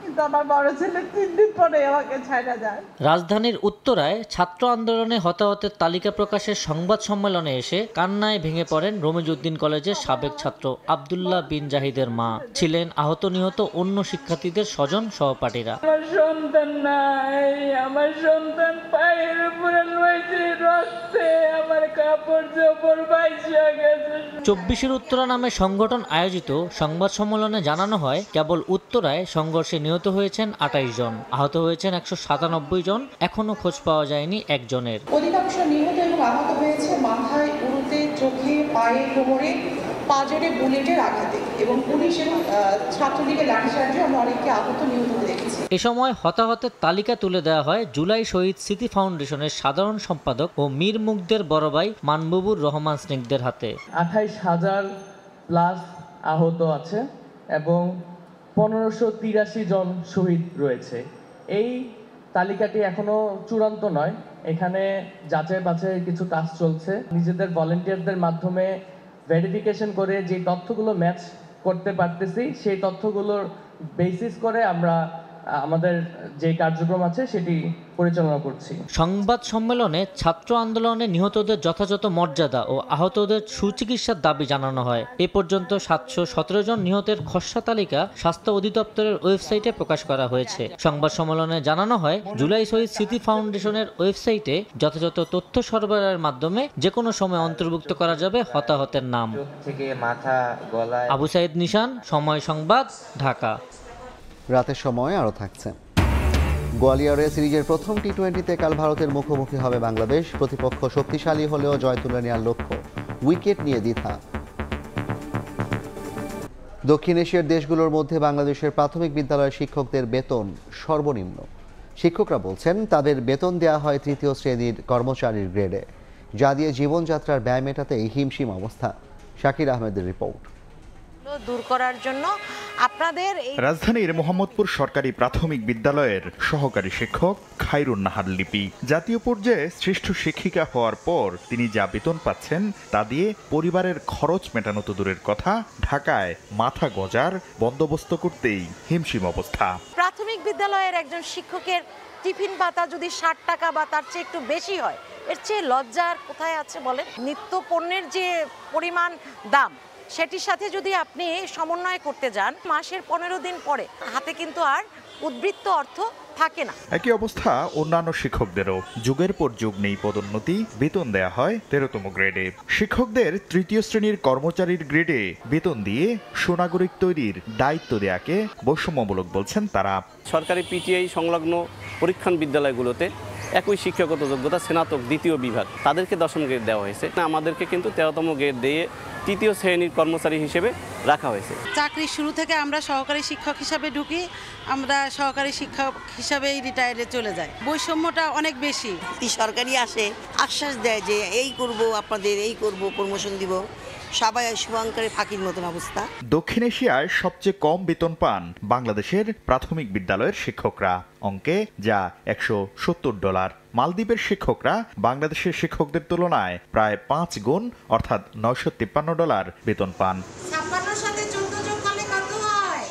কিন্তু আমার বড় ছেলে 3 দিন পরে আমাকে ছাইড়া যায়। রাজধানীর উত্তরায় ছাত্র আন্দোলনে হতাহতের তালিকা প্রকাশের সংবাদ সম্মেলনে এসে কান্নায় ভেঙে পড়েন রমিজউদ্দিন কলেজের সাবেক ছাত্র আব্দুল্লাহ বিন জাহিদের মা। ছিলেন আহত নিহত অন্য শিক্ষার্থীদের স্বজন সহপাঠীরা। আমার সন্তান নাই, আমার সন্তান পায়ের উপরে রয়েছে রক্তে, আমার কাপড় চোপড় বাইসা গেছে। 24-এর উত্তরা নামে সংগঠন আয়োজিত সংবাদ সম্মেলনে জানানো হয়, কেবল উত্তরায় সংঘর্ষে নিহত হয়েছেন 28 জন, আহত হয়েছেন 197 জন। এখনো খোঁজ পাওয়া যায়নি একজনের। অধিকাংশ নিহত এবং আহত হয়েছে মাথায়, উরুতে, চোখে, পায়ে, কোমরে, পাজরে বুলেটের আঘাতে এবং পুলিশ এবং ছাত্রলীগের লাঠিচার্জে আমরা অনেককে আহত নিহত দেখেছি। এ সময় হতাহতের তালিকা তুলে দেওয়া হয় জুলাই শহীদ স্মৃতি ফাউন্ডেশনের সাধারণ সম্পাদক ও মীর মুগ্ধের বড় ভাই মানবুবুর রহমান স্নিগ্ধের হাতে। 28,000 প্লাস আহত আছে এবং 1583 জন শহীদ রয়েছে। এই তালিকাটি এখনো চূড়ান্ত নয়, এখানে যাচাই বাছাইয়ের কিছু কাজ চলছে। নিজেদের ভলেন্টিয়ারদের মাধ্যমে ভেরিফিকেশন করে যে তথ্যগুলো ম্যাচ করতে পারতেছি, সেই তথ্যগুলোর বেসিস করে আমরা আমাদের যে কার্যক্রম আছে সেটি পরিচালনা করছি। সংবাদ সম্মেলনে ছাত্র আন্দোলনে নিহতদের যথাযথ মর্যাদা ও আহতদের সুচিকিৎসার দাবি জানানো হয়। এ পর্যন্ত 717 জন নিহতের খসড়া তালিকা স্বাস্থ্য অধিদপ্তরের ওয়েবসাইটে প্রকাশ করা হয়েছে। সংবাদ সম্মেলনে জানানো হয়, জুলাই শহীদ স্মৃতি ফাউন্ডেশনের ওয়েবসাইটে যথাযথ তথ্য সরবরাহের মাধ্যমে যে কোনো সময় অন্তর্ভুক্ত করা যাবে হতাহতের নাম। আবু সাইদ নিশান, সময় সংবাদ, ঢাকা। রাতের সময় আরও থাকছে। গোয়ালিয়রে সিরিজের প্রথম টি-20তে কাল ভারতের মুখোমুখি হবে বাংলাদেশ। প্রতিপক্ষ শক্তিশালী হলেও জয় তুলে নেওয়ার লক্ষ্য, উইকেট নিয়ে দ্বিধা। দক্ষিণ এশিয়ার দেশগুলোর মধ্যে বাংলাদেশের প্রাথমিক বিদ্যালয়ের শিক্ষকদের বেতন সর্বনিম্ন। শিক্ষকরা বলছেন তাদের বেতন দেওয়া হয় তৃতীয় শ্রেণীর কর্মচারীর গ্রেডে, যা দিয়ে জীবনযাত্রার ব্যয় মেটাতেই হিমশিম অবস্থা। শাকির আহমেদের রিপোর্ট। দূর করার জন্য আপনাদের রাজধানীর মোহাম্মদপুর সরকারি প্রাথমিক বিদ্যালয়ের সহকারী শিক্ষক খায়রুন নাহার লিপি জাতীয় পর্যায়ে শ্রেষ্ঠ শিক্ষিকা হওয়ার পর তিনি যা বেতন পাচ্ছেন তা দিয়ে পরিবারের খরচ মেটানো তো দূরের কথা, ঢাকায় মাথা গজার বন্দোবস্ত করতেই হিমশিম অবস্থা। প্রাথমিক বিদ্যালয়ের একজন শিক্ষকের টিফিন ভাতা যদি 60 টাকা বা তার চেয়ে একটু বেশি হয়, এর চেয়ে লজ্জার কোথায় আছে বলেন? নিত্য পণ্যের যে পরিমাণ দাম, সেটির সাথে যদি আপনি সমন্বয় করতে যান, মাসের 15 দিন পরে হাতে কিন্তু আর উদ্বৃত্ত অর্থ থাকে না। একই অবস্থা অন্যান্য শিক্ষকদেরও। যুগের পর যুগ নেই পদোন্নতি, বেতন দেয়া হয় 13তম গ্রেডে। শিক্ষকদের তৃতীয় শ্রেণীর কর্মচারীর গ্রেডে বেতন দিয়ে সুনাগরিক তৈরির দায়িত্ব দেয়াকে বৈষম্যমূলক বলছেন তারা। সরকারি পিটিআই সংলগ্ন পরীক্ষণ বিদ্যালয়গুলোতে একই শিক্ষাগত যোগ্যতা স্নাতক দ্বিতীয় বিভাগ, তাদেরকে 10ম গ্রেড দেওয়া হয়েছে। আমাদেরকে কিন্তু 13তম গ্রেড দিয়ে তৃতীয় শ্রেণীর কর্মচারী হিসেবে রাখা হয়েছে। চাকরির শুরু থেকে আমরা সহকারী শিক্ষক হিসাবে ঢুকি, আমরা সহকারী শিক্ষক হিসাবেই রিটায়ারে চলে যাই। বৈষম্যটা অনেক বেশি। সরকারি আসে, আশ্বাস দেয় যে এই করব, আপনাদের এই করব, প্রমোশন দিব, সবাই শুভঙ্করের ফাঁকির মতন অবস্থা। দক্ষিণ এশিয়ায় সবচেয়ে কম বেতন পান বাংলাদেশের প্রাথমিক বিদ্যালয়ের শিক্ষকরা, অঙ্কে যা $170। মালদ্বীপের শিক্ষকরা বাংলাদেশের শিক্ষকদের তুলনায় প্রায় 5 গুণ অর্থাৎ $953 বেতন পান।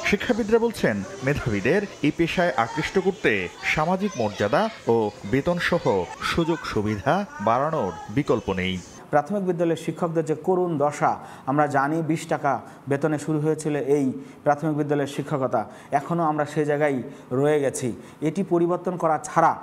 শিক্ষাবিদরা বলছেন মেধাবীদের এই পেশায় আকৃষ্ট করতে সামাজিক মর্যাদা ও বেতন সহ সুযোগ সুবিধা বাড়ানোর বিকল্প নেই। প্রাথমিক বিদ্যালয়ের শিক্ষকদের যে করুণ দশা আমরা জানি। 20 টাকা বেতনে শুরু হয়েছিল এই প্রাথমিক বিদ্যালয়ের শিক্ষকতা, এখনও আমরা সেই জায়গায় রয়ে গেছি। এটি পরিবর্তন করা ছাড়া,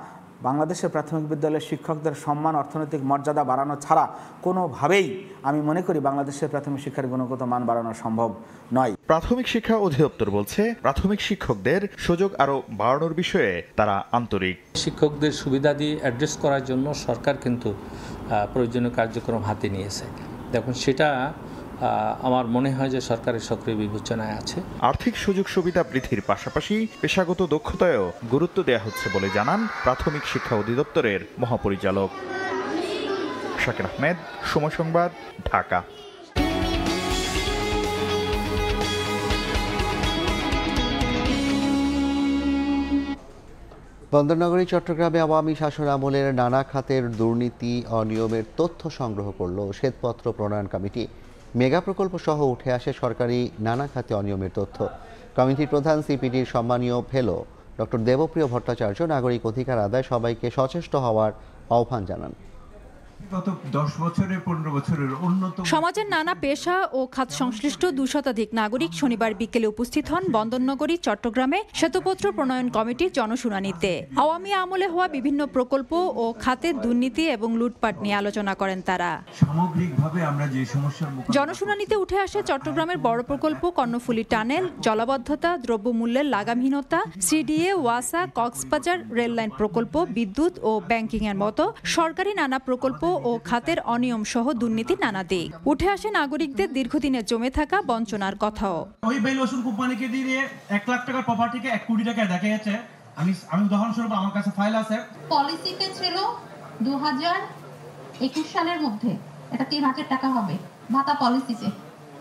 বাংলাদেশের প্রাথমিক বিদ্যালয়ের শিক্ষকদের সম্মান, অর্থনৈতিক মর্যাদা বাড়ানো ছাড়া কোনোভাবেই আমি মনে করি বাংলাদেশের প্রাথমিক শিক্ষার গুণগত মান বাড়ানো সম্ভব নয়। প্রাথমিক শিক্ষা অধিদপ্তর বলছে প্রাথমিক শিক্ষকদের সুযোগ আরও বাড়ানোর বিষয়ে তারা আন্তরিক। শিক্ষকদের সুবিধা দিয়ে অ্যাড্রেস করার জন্য সরকার কিন্তু প্রয়োজনীয় কার্যক্রম হাতে নিয়েছে। দেখুন, সেটা আমার মনে হয় যে সরকারের সক্রিয় বিবেচনায় আছে। আর্থিক সুযোগ সুবিধা বৃদ্ধির পাশাপাশি পেশাগত দক্ষতায়ও গুরুত্ব দেওয়া হচ্ছে বলে জানান প্রাথমিক শিক্ষা অধিদপ্তরের মহাপরিচালক। শাকির আহমেদ, সময় সংবাদ, ঢাকা। বন্দরনগরী চট্টগ্রামে আওয়ামী শাসন আমলের নানা খাতের দুর্নীতি অনিয়মের তথ্য সংগ্রহ করল শ্বেতপত্র প্রণয়ন কমিটি। মেগা প্রকল্প সহ উঠে আসে সরকারি নানা খাতে অনিয়মের তথ্য। কমিটির প্রধান সিপিডির সম্মানীয় ফেলো ডক্টর দেবপ্রিয় ভট্টাচার্য নাগরিক অধিকার আদায় সবাইকে সচেষ্ট হওয়ার আহ্বান জানান। সমাজের নানা পেশা ও খাত সংশ্লিষ্ট 200 শতাধিক নাগরিক শনিবার বিকেলে উপস্থিত হন বন্দরনগরী চট্টগ্রামে শ্বেতপত্র প্রণয়ন কমিটির জনশুনানিতে। আওয়ামী আমলে হওয়া বিভিন্ন প্রকল্প ও খাতের দুর্নীতি এবং লুটপাট নিয়ে আলোচনা করেন তারা। জনশুনানিতে উঠে আসে চট্টগ্রামের বড় প্রকল্প কর্ণফুলী টানেল, জলাবদ্ধতা, দ্রব্যমূল্যের লাগামহীনতা, সিডিএ, ওয়াসা, কক্সবাজার রেললাইন প্রকল্প, বিদ্যুৎ ও ব্যাংকিং এর মতো সরকারি নানা প্রকল্প ও খাতের অনিয়ম সহ দুর্নীতি নানা দিক। উঠে আসে নাগরিকদের দীর্ঘদিনের জমে থাকা বঞ্চনার কথাও। ওই ভ্যালুয়েশন কোম্পানিকে দিয়ে 1 লাখ টাকার প্রপার্টিকে 1 কোটি টাকায় দেখা যাচ্ছে। আমি উদাহরণস্বরূপ আমার কাছে ফাইল আছে। পলিসিতে ছিল 2021 সালের মধ্যে এটা 3,000 টাকা হবে ভাতা পলিসিতে,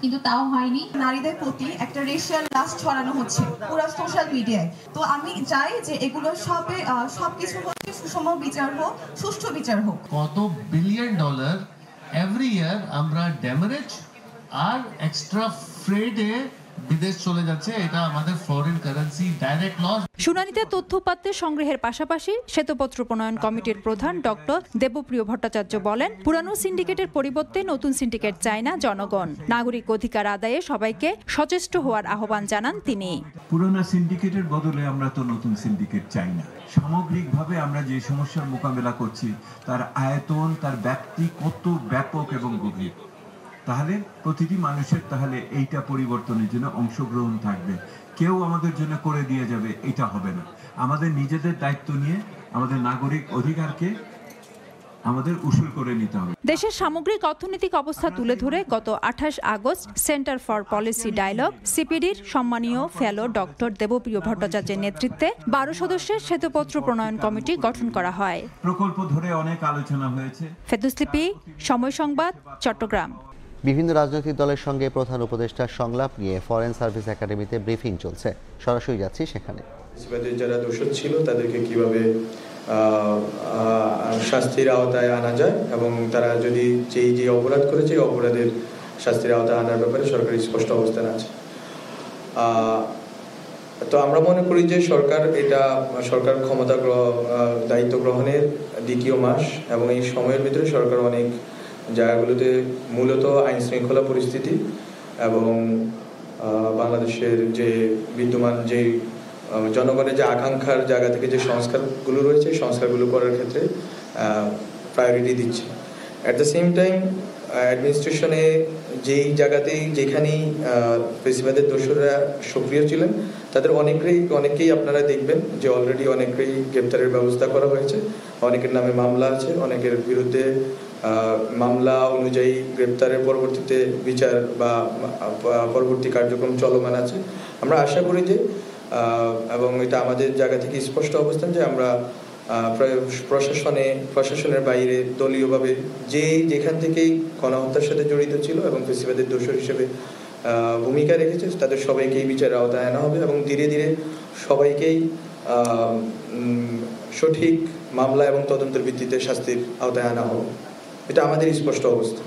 কিন্তু তাও হয়নি। নারীদের প্রতি একটা রেশিয়াল লাশ ছড়ানো হচ্ছে পুরো সোশ্যাল মিডিয়ায়। তো আমি চাই যে এগুলো সবকিছু হচ্ছে সুষম বিচার হোক, সুষ্ঠু বিচার হোক। কত বিলিয়ন ডলার এভরি ইয়ার আমরা ড্যামেজ আর এক্সট্রা ফ্রেডে বিদেশ চলে যাচ্ছে, এটা আমাদের ফরেন কারেন্সি ডাইরেক্ট লস। শুনানিতে তথ্যউপাত্ত সংগ্রহের পাশাপাশি শ্বেতপত্র প্রণয়ন কমিটির প্রধান ডক্টর দেবপ্রিয় ভট্টাচার্য বলেন, পুরানো সিন্ডিকেটের পরিবর্তে নতুন সিন্ডিকেট চায় না জনগণ। নাগরিক অধিকার আদায়ে সবাইকে সচেষ্ট হওয়ার আহ্বান জানান তিনি। পুরানো সিন্ডিকেটের বদলে আমরা তো নতুন সিন্ডিকেট চাই না। সামগ্রিকভাবে আমরা যে সমস্যার মোকাবেলা করছি তার আয়তন, তার ব্যাপ্তি কত ব্যাপক এবং গভীর, তাহলে প্রতিটি মানুষের তাহলে এইটা পরিবর্তনের জন্য অংশগ্রহণ থাকবে। কেউ আমাদের জন্য করে দিয়ে যাবে, এটা হবে না। আমাদের নিজেদের দায়িত্ব নিয়ে আমাদের নাগরিক অধিকারকে আমাদের উসুল করে নিতে হবে। দেশের সামগ্রিক অর্থনৈতিক অবস্থা তুলে ধরে গত 28 August centre for policy dialogue সিপিডির সম্মানীয় ফেলো ডক্টর দেবপ্রিয় ভট্টাচার্যের নেতৃত্বে 12 সদস্যের শ্বেতপত্র প্রণয়ন কমিটি গঠন করা হয়। প্রকল্প ধরে অনেক আলোচনা হয়েছে। ফেরদৌস লিপি, সময় সংবাদ, চট্টগ্রাম। বিভিন্ন রাজনৈতিক দলের সঙ্গে প্রধান উপদেষ্টার সংলাপ নিয়ে ফরেন সার্ভিস একাডেমিতে ব্রিফিং চলছে। সরাসরি যাচ্ছি সেখানে। যারা দোষী ছিল তাদেরকে কিভাবে শাস্তির আওতায় আনা যায় এবং তারা যদি যে অপরাধ করেছে এই অপরাধের শাস্তির আওতায় আনার ব্যাপারে সরকারের স্পষ্ট অবস্থান আছে। তো আমরা মনে করি যে সরকার ক্ষমতা দায়িত্ব গ্রহণের দ্বিতীয় মাস এবং এই সময়ের ভিতরে সরকার অনেক জায়গাগুলোতে মূলত আইন শৃঙ্খলা পরিস্থিতি এবং বাংলাদেশের যে বিদ্যমান যে জনগণের যে আকাঙ্ক্ষার জায়গা থেকে যে সংস্কারগুলো রয়েছে সংস্কারগুলো করার ক্ষেত্রে প্রায়োরিটি দিচ্ছে। অ্যাট দ্য সেম টাইম অ্যাডমিনিস্ট্রেশনে যেই জায়গাতেই যেখানেই ফেসিবাদের দোষরা সক্রিয় ছিলেন তাদের অনেকেই আপনারা দেখবেন যে অলরেডি অনেকেই গ্রেপ্তারের ব্যবস্থা করা হয়েছে, অনেকের নামে মামলা আছে, অনেকের বিরুদ্ধে মামলা অনুযায়ী গ্রেপ্তারের পরবর্তীতে বিচার বা পরবর্তী কার্যক্রম চলমান আছে। আমরা আশা করি যে এবং এটা আমাদের জায়গা থেকে স্পষ্ট অবস্থান যে আমরা প্রশাসনের বাইরে দলীয়ভাবে যেখান থেকেই গণহত্যার সাথে জড়িত ছিল এবং ফেসিবাদের দোষর হিসেবে ভূমিকা রেখেছে তাদের সবাইকেই বিচারের আওতায় আনা হবে এবং ধীরে ধীরে সবাইকেই সঠিক মামলা এবং তদন্তের ভিত্তিতে শাস্তির আওতায় আনা হবে। এটা আমাদের স্পষ্ট অবস্থা।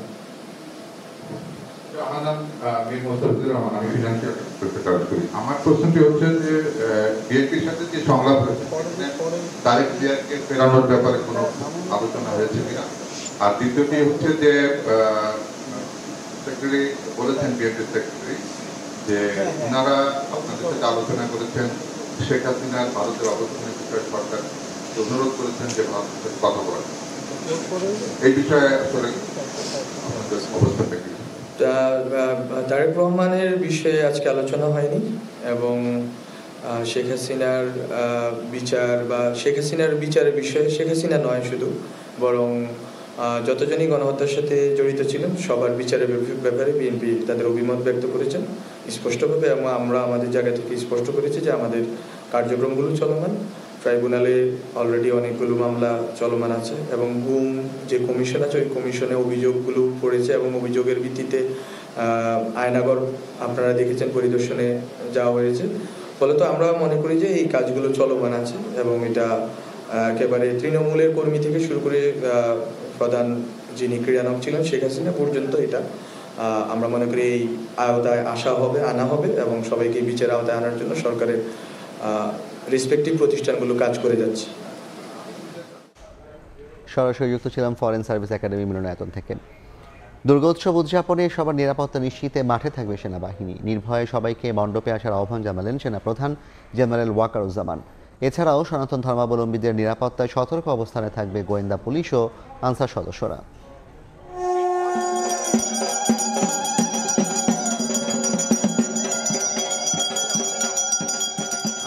আমার প্রশ্নটি হচ্ছে যে বিএনপির সাথে যে সংলাপ হয়েছে তারেক জিয়াকে ফেরানোর ব্যাপারে কোনো আলোচনা হয়েছে কিনা, আর দ্বিতীয়টি হচ্ছে যে সেক্রেটারি বলেছেন বিএনপির সেক্রেটারি যে ওনারা আপনাদের সাথে আলোচনা করেছেন শেখ হাসিনার ভারতের অবস্থানের বিষয়ে সরকার অনুরোধ করেছেন যে ভারতের সাথে কথা বলার, এই বিষয়ে আসলে আপনাদের অবস্থাটা কি? তারেক রহমানের বিষয়ে আজকে আলোচনা হয়নি এবং শেখ হাসিনার বিচার বা শেখ হাসিনার বিচারের বিষয়ে শেখ হাসিনা নয় শুধু বরং যতজনই গণহত্যার সাথে জড়িত ছিলেন সবার বিচারের ব্যাপারে বিএনপি তাদের অভিমত ব্যক্ত করেছেন স্পষ্টভাবে এবং আমরা আমাদের জায়গা থেকে স্পষ্ট করেছি যে আমাদের কার্যক্রমগুলো চলমান। ট্রাইব্যুনালে অলরেডি অনেকগুলো মামলা চলমান আছে এবং গুম যে কমিশন আছে ওই কমিশনে অভিযোগগুলো পড়েছে এবং অভিযোগের ভিত্তিতে আয়নাগর আপনারা দেখেছেন পরিদর্শনে যাওয়া হয়েছে। ফলে তো আমরা মনে করি যে এই কাজগুলো চলমান আছে এবং এটা একেবারে তৃণমূলের কর্মী থেকে শুরু করে প্রধান যিনি ক্রীড়ানক ছিলেন শেখ হাসিনা পর্যন্ত এটা আমরা মনে করি এই আওতায় আনা হবে এবং সবাইকে বিচার আওতায় আনার জন্য সরকারের রেসপেক্টিভ প্রতিষ্ঠানগুলো কাজ করে যাচ্ছে। সরাসরি যুক্ত ছিলাম ফরেন সার্ভিস একাডেমি মিলনায়তন থেকে। দুর্গোৎসব উদযাপনে সবার নিরাপত্তা নিশ্চিতে মাঠে থাকবে সেনাবাহিনী। নির্ভয়ে সবাইকে মণ্ডপে আসার আহ্বান জানালেন সেনাপ্রধান জেনারেল ওয়াকারুজ্জামান। এছাড়াও সনাতন ধর্মাবলম্বীদের নিরাপত্তায় সতর্ক অবস্থানে থাকবে গোয়েন্দা পুলিশ ও আনসার সদস্যরা।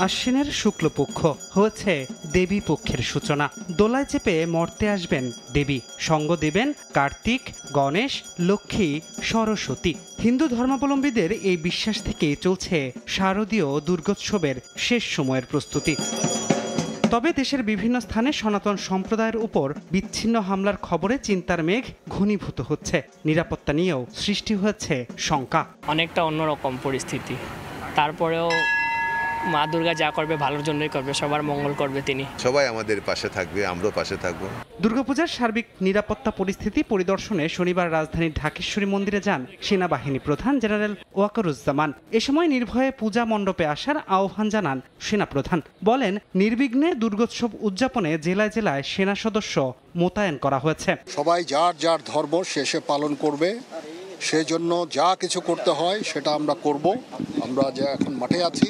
আশ্বিনের শুক্লপক্ষ হয়েছে দেবী পক্ষের সূচনা। দোলায় চেপে মর্তে আসবেন দেবী, সঙ্গ দেবেন কার্তিক, গণেশ, লক্ষ্মী, সরস্বতী। হিন্দু ধর্মাবলম্বীদের এই বিশ্বাস থেকেই চলছে শারদীয় দুর্গোৎসবের শেষ সময়ের প্রস্তুতি। তবে দেশের বিভিন্ন স্থানে সনাতন সম্প্রদায়ের উপর বিচ্ছিন্ন হামলার খবরে চিন্তার মেঘ ঘনীভূত হচ্ছে। নিরাপত্তা নিয়েও সৃষ্টি হয়েছে শঙ্কা। অনেকটা অন্যরকম পরিস্থিতি, তারপরেও মা দুর্গা যা করবে ভালোর জন্যই করবে, সবার মঙ্গল করবে তিনি। সবাই আমাদের পাশে থাকবে, আমরাও পাশে থাকবো। দুর্গাপূজার সার্বিক নিরাপত্তা পরিস্থিতি পরিদর্শনে শনিবার রাজধানীর ঢাকেশ্বরী মন্দিরে যান সেনাবাহিনী প্রধান জেনারেল ওয়াকারুজ্জামান। এ সময় নির্ভয়ে পূজা মণ্ডপে আসার আহ্বান জানান সেনাপ্রধান। বলেন, নির্বিঘ্নে দুর্গোৎসব উদযাপনে জেলায় জেলায় সেনা সদস্য মোতায়েন করা হয়েছে। সবাই যার যার ধর্ম শেষে পালন করবে, সেজন্য যা কিছু করতে হয় সেটা আমরা করব। আমরা যে এখন মাঠে আছি,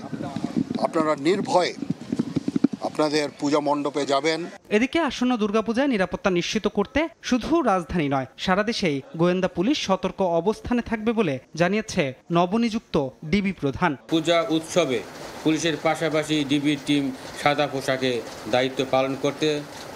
আপনারা নির্ভয়ে আপনাদের পূজা মণ্ডপে যাবেন। এদিকে আসন্ন দুর্গাপূজায় নিরাপত্তা নিশ্চিত করতে শুধু রাজধানী নয়, সারা দেশেই গোয়েন্দা পুলিশ সতর্ক অবস্থানে থাকবে বলে জানিয়েছে নবনিযুক্ত ডিবি প্রধান। পূজা উৎসবে পুলিশের পাশাপাশি ডিবির টিম সাদা পোশাকে দায়িত্ব পালন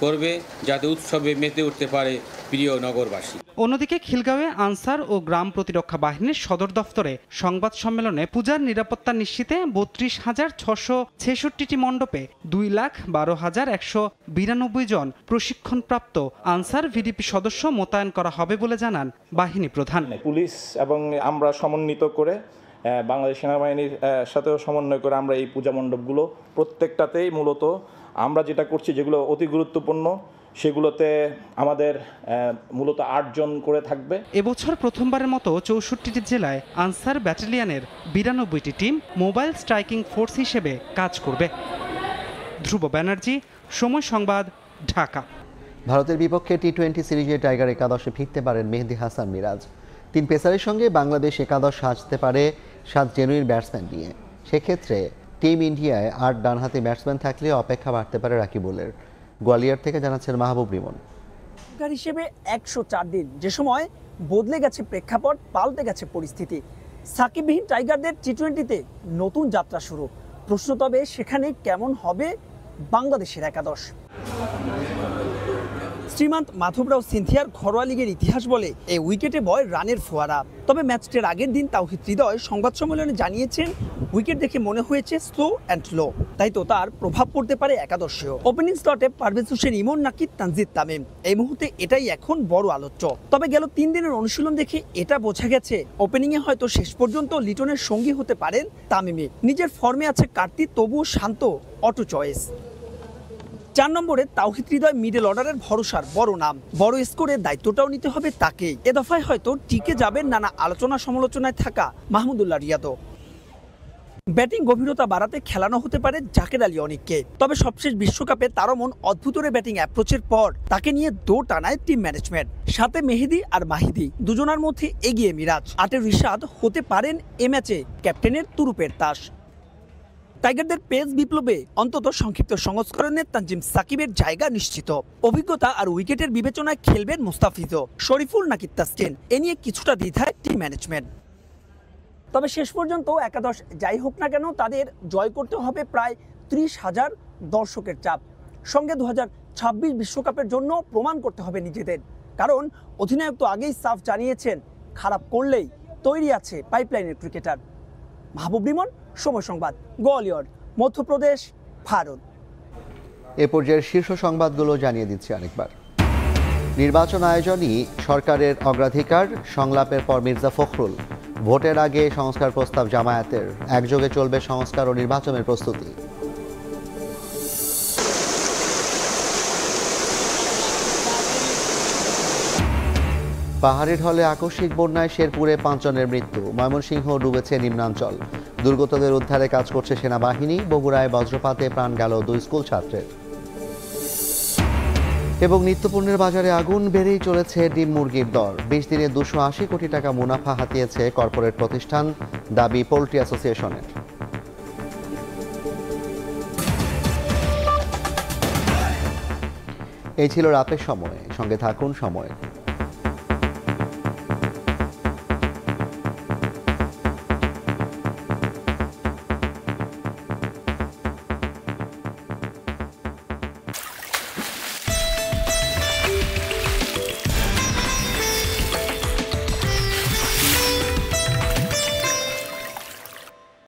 করবে, যাতে উৎসবে মেতে উঠতে পারে প্রিয় নগরবাসী। অন্যদিকে খিলগাঁওয়ে আনসার ও গ্রাম প্রতিরক্ষা বাহিনীর সদর দফতরে সংবাদ সম্মেলনে পূজার নিরাপত্তা নিশ্চিতে 32,666টি মণ্ডপে 2,12,192 জন প্রশিক্ষণপ্রাপ্ত আনসার ভিডিপি সদস্য মোতায়েন করা হবে বলে জানান বাহিনী প্রধান। পুলিশ এবং আমরা সমন্বিত করে বাংলাদেশ সেনাবাহিনীর সাথেও সমন্বয় করে আমরা এই পূজা মণ্ডপগুলো প্রত্যেকটাতেই মূলত আমরা যেটা করছি, যেগুলো অতি গুরুত্বপূর্ণ, সেগুলোতে আমাদের মূলত 8 জন করে থাকবে। এবছর প্রথমবারের মতো 64টি জেলায় আনসার ব্যাটালিয়নের 92টি টিম মোবাইল স্ট্রাইকিং ফোর্স হিসেবে কাজ করবে। ধ্রুব ব্যানার্জি, সময় সংবাদ, ঢাকা। ভারতের বিপক্ষে টি-20 সিরিজে টাইগার একাদশে ফিরতে পারেন মেহেদী হাসান মিরাজ। 3 পেসারের সঙ্গে বাংলাদেশ একাদশ সাজতে পারে 7 জেনুইন ব্যাটসম্যান নিয়ে। সেক্ষেত্রে টিম ইন্ডিয়ায় 8 ডানহাতি ব্যাটসম্যান থাকলে অপেক্ষা বাড়তে পারে রাকিবুলের। গোয়ালিয়র থেকে জানাচ্ছেন মাহবুব রিমন। হিসেবে 104 দিন, যে সময় বদলে গেছে প্রেক্ষাপট, পাল্টে গেছে পরিস্থিতি। সাকিববিহীন টাইগারদের টি-20তে নতুন যাত্রা শুরু। প্রশ্ন তবে সেখানে কেমন হবে বাংলাদেশের একাদশ? শ্রীমান্ত মাধবরাও সিনথিয়ার ঘরোয়া লিগের ইতিহাস বলে এই উইকেটে বয় রানের ফোয়ারা। তবে ম্যাচটির আগের দিন তাওহিদ হৃদয় সংবাদ সম্মেলনে জানিয়েছেন, উইকেট দেখে মনে হয়েছে স্লো অ্যান্ড লো, তাই তো তার প্রভাব পড়তে পারে একাদশেও। ওপেনিং স্লটে পারভেজ হোসেন ইমন নাকি তানজিদ তামিম, এই মুহূর্তে এটাই এখন বড় আলোচ্য। তবে গেল 3 দিনের অনুশীলন দেখে এটা বোঝা গেছে, ওপেনিংয়ে হয়তো শেষ পর্যন্ত লিটনের সঙ্গী হতে পারেন তামিমই। নিজের ফর্মে আছে কার্তিক, তবুও শান্ত, অটো চয়েস। 4 নম্বরে তাওহিদ হৃদয় মিডল অর্ডারের ভরসার বড় নাম, বড় স্কোরের দায়িত্বটাও নিতে হবে তাকেই। এ দফায় হয়তো টিকে যাবেন নানা আলোচনা সমালোচনায় থাকা মাহমুদুল্লাহ রিয়াদও। ব্যাটিং গভীরতা বাড়াতে খেলানো হতে পারে জাকের আলী অনিককে। তবে সবশেষ বিশ্বকাপে তারও মন অদ্ভুতরে ব্যাটিং অ্যাপ্রোচের পর তাকে নিয়ে দৌড় টানায় টিম ম্যানেজমেন্ট। সাথে মেহেদি আর মাহিদি, দুজনের মধ্যে এগিয়ে মিরাজ। 8 রিশাদ হতে পারেন এ ম্যাচে ক্যাপ্টেনের তুরুপের তাস। টাইগারদের পেস বিপ্লবে অন্তত সংক্ষিপ্ত সংস্করণে তানজিম সাকিবের জায়গা নিশ্চিত। অভিজ্ঞতা আর উইকেটের বিবেচনায় খেলবেন মুস্তাফিজও, শরীফুল নাকি তাসকিন, এ নিয়ে কিছুটা দ্বিধায় টিম ম্যানেজমেন্ট। তবে শেষ পর্যন্ত একাদশ যাই হোক না কেন, তাদের জয় করতে হবে প্রায় 30,000 দর্শকের চাপ। সঙ্গে 2026 বিশ্বকাপের জন্য প্রমাণ করতে হবে নিজেদের, কারণ অধিনায়ক তো আগেই সাফ জানিয়েছেন, খারাপ করলেই তৈরি আছে পাইপলাইনের ক্রিকেটার। মাহবুব রিমন, সময় সংবাদ, গোয়ালিয়র, মধ্যপ্রদেশ, ভারত। এ পর্যায়ের শীর্ষ সংবাদগুলো জানিয়ে দিচ্ছি আরেকবার। নির্বাচন আয়োজনই সরকারের অগ্রাধিকার, সংলাপের পর মির্জা ফখরুল। ভোটের আগে সংস্কার প্রস্তাব জামায়াতের, একযোগে চলবে সংস্কার ও নির্বাচনের প্রস্তুতি। পাহাড়ি ঢলে আকস্মিক বন্যায় শেরপুরে 5 জনের মৃত্যু। ময়মনসিংহ ডুবেছে নিম্নাঞ্চল। দুর্গতদের উদ্ধারে কাজ করছে সেনাবাহিনী। বগুড়ায় বজ্রপাতে প্রাণ গেল 2 স্কুল ছাত্রের। এবং নিত্যপণ্যের বাজারে আগুন, বেড়েই চলেছে ডিম মুরগির দর। 20 দিনে 280 কোটি টাকা মুনাফা হাতিয়েছে কর্পোরেট প্রতিষ্ঠান, দাবি পোল্ট্রি অ্যাসোসিয়েশনের। এই ছিল রাতের সময়, সঙ্গে থাকুন সময়।